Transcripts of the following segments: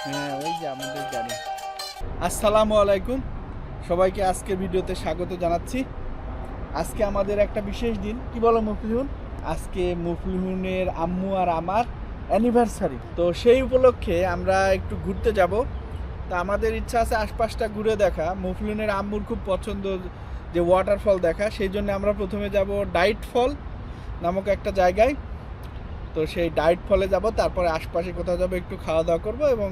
হ্যাঁ, ওই যে আমাদের গাড়ি। আসসালামু আলাইকুম, সবাইকে আজকের ভিডিওতে স্বাগত জানাচ্ছি। আজকে আমাদের একটা বিশেষ দিন। কি বলো মুফলিহুন? আজকে মুফলিহুনের আম্মু আর আমার অ্যানিভার্সারি, তো সেই উপলক্ষে আমরা একটু ঘুরতে যাব। তা আমাদের ইচ্ছা আছে আশপাশটা ঘুরে দেখা। মুফলিহুনের আম্মুর খুব পছন্দ যে ওয়াটারফল দেখা, সেই জন্য আমরা প্রথমে যাব ডাইট ফল নামক একটা জায়গায়। তো সেই ডাইট ফলে যাব, তারপরে আশপাশে কোথাও যাব, একটু খাওয়া দাওয়া করব এবং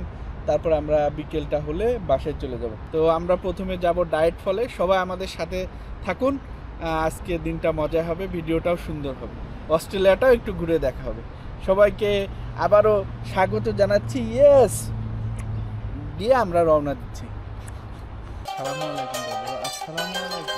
তারপর আমরা বিকেলটা হলে বাসায় চলে যাব। তো আমরা প্রথমে যাব ডাইট ফলে। সবাই আমাদের সাথে থাকুন, আজকে দিনটা মজা হবে, ভিডিওটাও সুন্দর হবে, অস্ট্রেলিয়াটাও একটু ঘুরে দেখা হবে। সবাইকে আবারও স্বাগত জানাচ্ছি। ইয়েস, দিয়ে আমরা রওনা দিচ্ছি। আসসালামু আলাইকুম বাবু। আসসালামু আলাইকুম।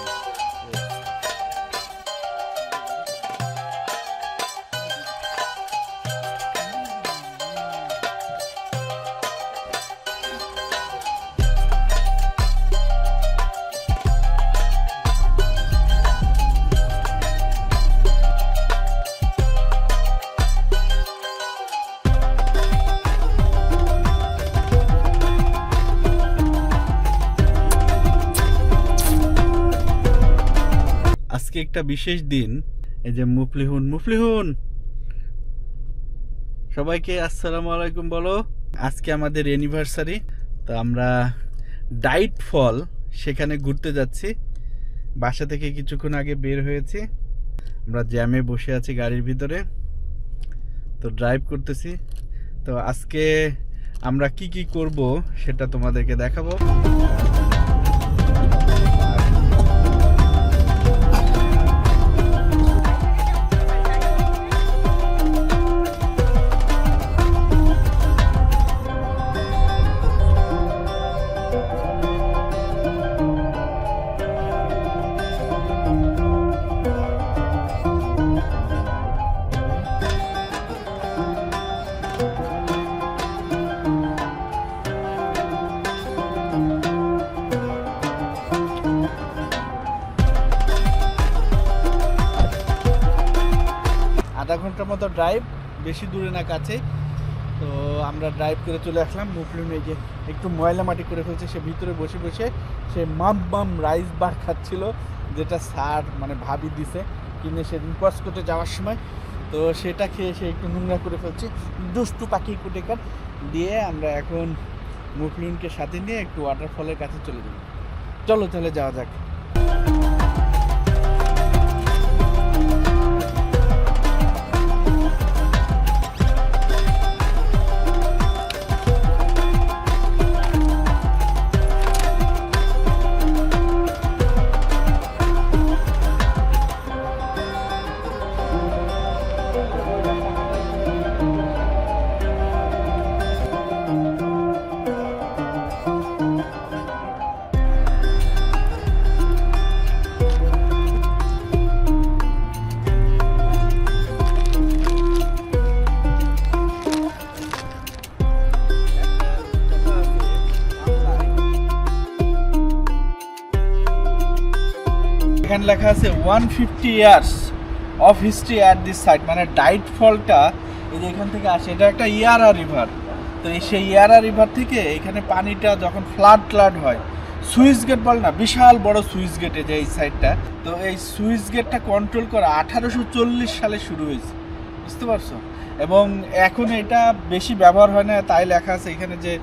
আজকে একটা বিশেষ দিন। এই যে মুফলিহুন সবাইকে আসসালামু আলাইকুম বলো। আজকে আমাদের অ্যানিভার্সারি, তো আমরা ডাইট ফল সেখানে ঘুরতে যাচ্ছি। বাসা থেকে কিছুক্ষণ আগে বের হয়েছি, আমরা জ্যামে বসে আছি গাড়ির ভিতরে, তো ড্রাইভ করতেছি। তো আজকে আমরা কি কি করব সেটা তোমাদেরকে দেখাবো। আধা ঘন্টার মতো ড্রাইভ, বেশি দূরে না, কাছে। তো আমরা ড্রাইভ করে চলে আসলাম। মুফলিহুন এই যে একটু ময়লা মাটি করে ফেলছে, সে ভিতরে বসে বসে সে মাম রাইস বার খাচ্ছিল, যেটা স্যার মানে ভাবি দিছে কিনে সেদিন কসকোটে যাওয়ার সময়। তো সেটা খেয়ে সে একটু নোংরা করে ফেলছে, দুষ্টু পাখি কুটেকার দিয়ে। আমরা এখন মুফলিহুনকে সাথে নিয়ে একটু ওয়াটারফলের কাছে চলে যাব। চলো তাহলে যাওয়া যাক। এখানে লেখা আছে 150 years of history at this site, মানে ডাইট ফলটা এই যে এখান থেকে আসে। এটা একটা ইয়ারা রিভার। তো সেই ইয়ারা রিভার থেকে এখানে পানিটা যখন ফ্লাড হয়, সুইচ গেট বল না, বিশাল বড় সুইচ গেটে যে এই সাইডটা, তো এই সুইচ গেটটা কন্ট্রোল করা 1840 সালে শুরু হয়েছে, বুঝতে পারছো? এবং এখন এটা বেশি ব্যবহার হয় না, তাই লেখা আছে এখানে যে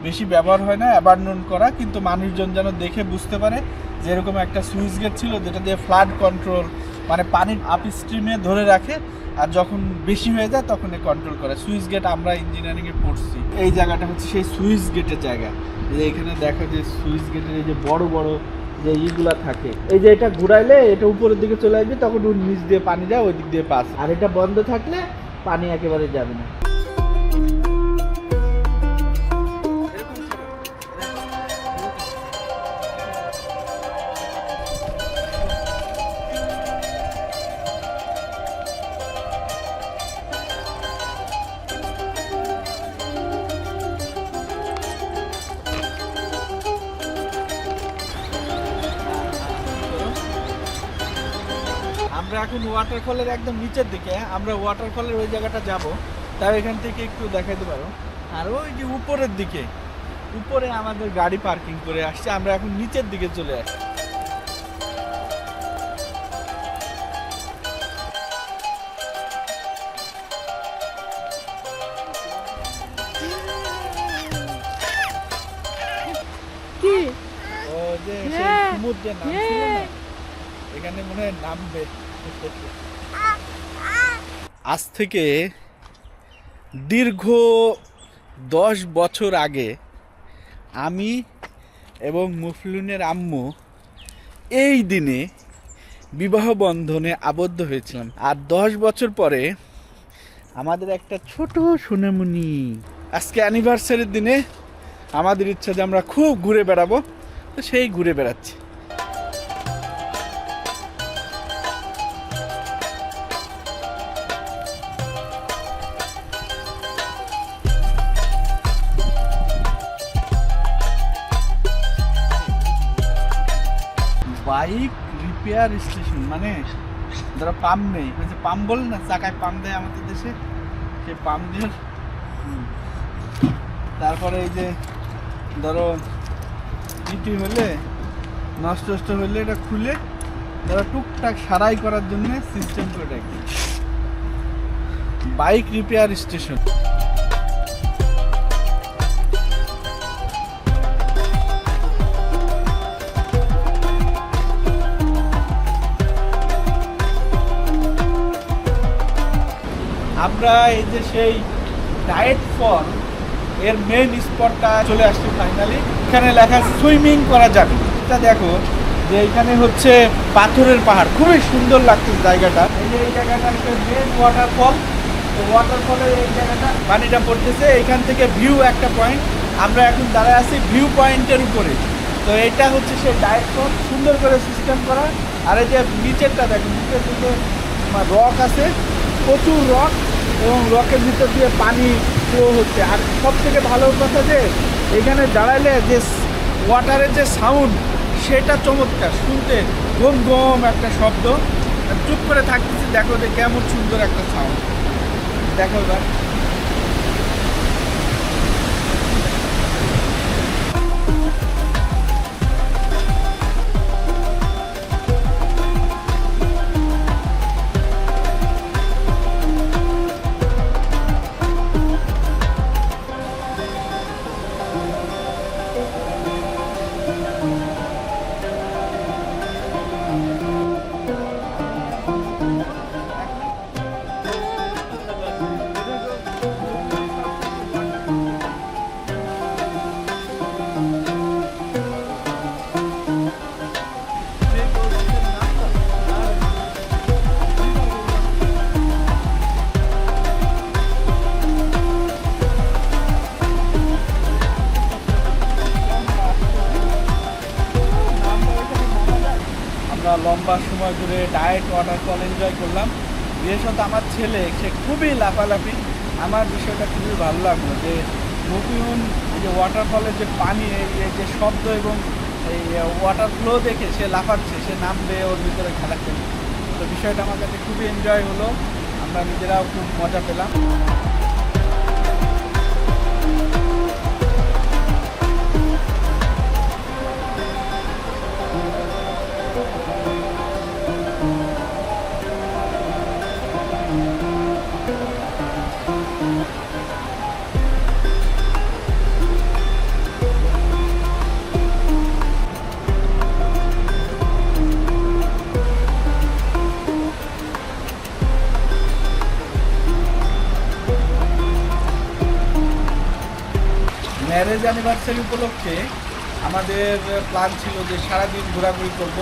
বেশি ব্যবহার হয় না, অ্যাবান্ডন করা। কিন্তু মানুষজন যেন দেখে বুঝতে পারে যে এরকম একটা সুইচ গেট ছিল, যেটা দিয়ে ফ্লাড কন্ট্রোল, মানে পানির আপ স্ট্রিমে ধরে রাখে, আর যখন বেশি হয়ে যায় তখন কন্ট্রোল করে। সুইচ গেট আমরা ইঞ্জিনিয়ারিংয়ে পড়ছি। এই জায়গাটা হচ্ছে সেই সুইচ গেটের জায়গা। এই যে এখানে দেখো যে সুইচ গেটের এই যে বড় বড় যে ইগুলা থাকে, এই যে এটা ঘুরাইলে এটা উপরের দিকে চলে আসবে, তখন ওর নিচ দিয়ে পানি যায়, ওই দিক দিয়ে পাস। আর এটা বন্ধ থাকলে পানি একেবারে যাবে না। আমরা এখন ওয়াটারফলের একদম নিচের দিকে, আমরা ওয়াটারফলের ওই জায়গাটা যাব, তাই এখান থেকে একটু দেখাইতে পারো। আর ওই যে উপরের দিকে উপরে আমাদের গাড়ি পার্কিং করে আসছে, আমরা এখন নিচের দিকে চলে আসছি। ও যে সেই সমুদ্রে নামছিল না, এখানে মনে হয় নামবে। আজ থেকে দীর্ঘ 10 বছর আগে আমি এবং মুফলিনের আম্মু এই দিনে বিবাহ বন্ধনে আবদ্ধ হয়েছিলাম। আর 10 বছর পরে আমাদের একটা ছোট সোনামণি। আজকে অ্যানিভার্সারির দিনে আমাদের ইচ্ছা যে আমরা খুব ঘুরে বেড়াবো, তো সেই ঘুরে বেড়াচ্ছি। বাইক রিপেয়ার স্টেশন মানে ধরো পাম্প নেই, ওই যে পাম্প বলে না, চাকায় পাম্প দেয় আমাদের দেশে, সেই পাম্প দিয়ে। তারপরে এই যে ধরো ইটি হলে নষ্ট হলে এটা খুলে ধরো টুকটাক সারাই করার জন্য সিস্টেম করে রাখি। Bike repair station. আমরা এই যে সেই ডায়েট ফল এর মেন স্পটটা চলে আসছে ফাইনালি। এখানে লেখা সুইমিং করা যাবে। এটা দেখো যে এখানে হচ্ছে পাথরের পাহাড়, খুবই সুন্দর লাগছে জায়গাটা। এই যে এই জায়গাটা একটা মেন ওয়াটারফল, তো ওয়াটারফলের এই জায়গাটা পানিটা পড়তেছে, এখান থেকে ভিউ একটা পয়েন্ট। আমরা এখন দাঁড়ায় আছি ভিউ পয়েন্টের উপরে। তো এটা হচ্ছে সেই ডায়েট ফল, সুন্দর করে সিস্টেম করা। আর এই যে নিচেরটা দেখো, নিচের দিকে রক আছে, প্রচুর রক, এবং রকের ভিতর দিয়ে পানি ফ্লো হচ্ছে। আর সব থেকে ভালো কথা যে এখানে দাঁড়াইলে যে ওয়াটারের যে সাউন্ড সেটা চমৎকার, শুনতে গম গম একটা শব্দ। চুপ করে থাকতেছি, দেখো যে কেমন সুন্দর একটা সাউন্ড। দেখো এবার লম্বা সময় ধরে ডায়েট ওয়াটারফল এনজয় করলাম। বিশেষত আমার ছেলে, সে খুবই লাফালাফি। আমার বিষয়টা খুবই ভালো লাগলো যে নতুন এই যে ওয়াটারফলের যে পানি, এই যে শব্দ এবং এই ওয়াটার ফ্লো দেখে সে লাফাচ্ছে, সে নামবে, ওর ভিতরে খেলা খেলবে। তো বিষয়টা আমার কাছে খুবই এনজয় হলো, আমরা নিজেরাও খুব মজা পেলাম। ম্যারেজ অ্যানিভার্সারি উপলক্ষে আমাদের প্ল্যান ছিল যে সারাদিন ঘোরাঘুরি করব,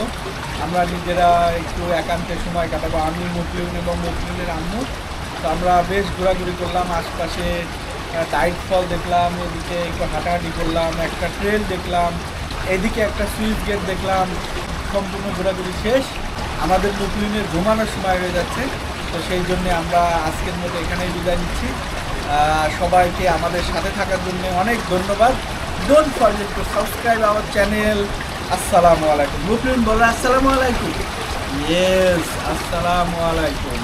আমরা নিজেরা একটু একান্তে সময় কাটাবো, আমি, মুফলিন এবং মুফলিনের আম্মু। তো আমরা বেশ ঘোরাঘুরি করলাম, আশপাশে ডায়েট ফল দেখলাম, এদিকে একটু হাঁটাহাঁটি করলাম, একটা ট্রেল দেখলাম, এদিকে একটা সুইচ গেট দেখলাম। সম্পূর্ণ ঘোরাঘুরি শেষ, আমাদের মুফলিনের ঘুমানোর সময় হয়ে যাচ্ছে। তো সেই জন্যে আমরা আজকের মতো এখানেই বিদায় নিচ্ছি। সবাইকে আমাদের সাথে থাকার জন্য অনেক ধন্যবাদ। Don't forget to subscribe our channel. আসসালামু আলাইকুম। মুফলিন বলে আসসালামু আলাইকুম। ইয়েস, আসসালামু আলাইকুম।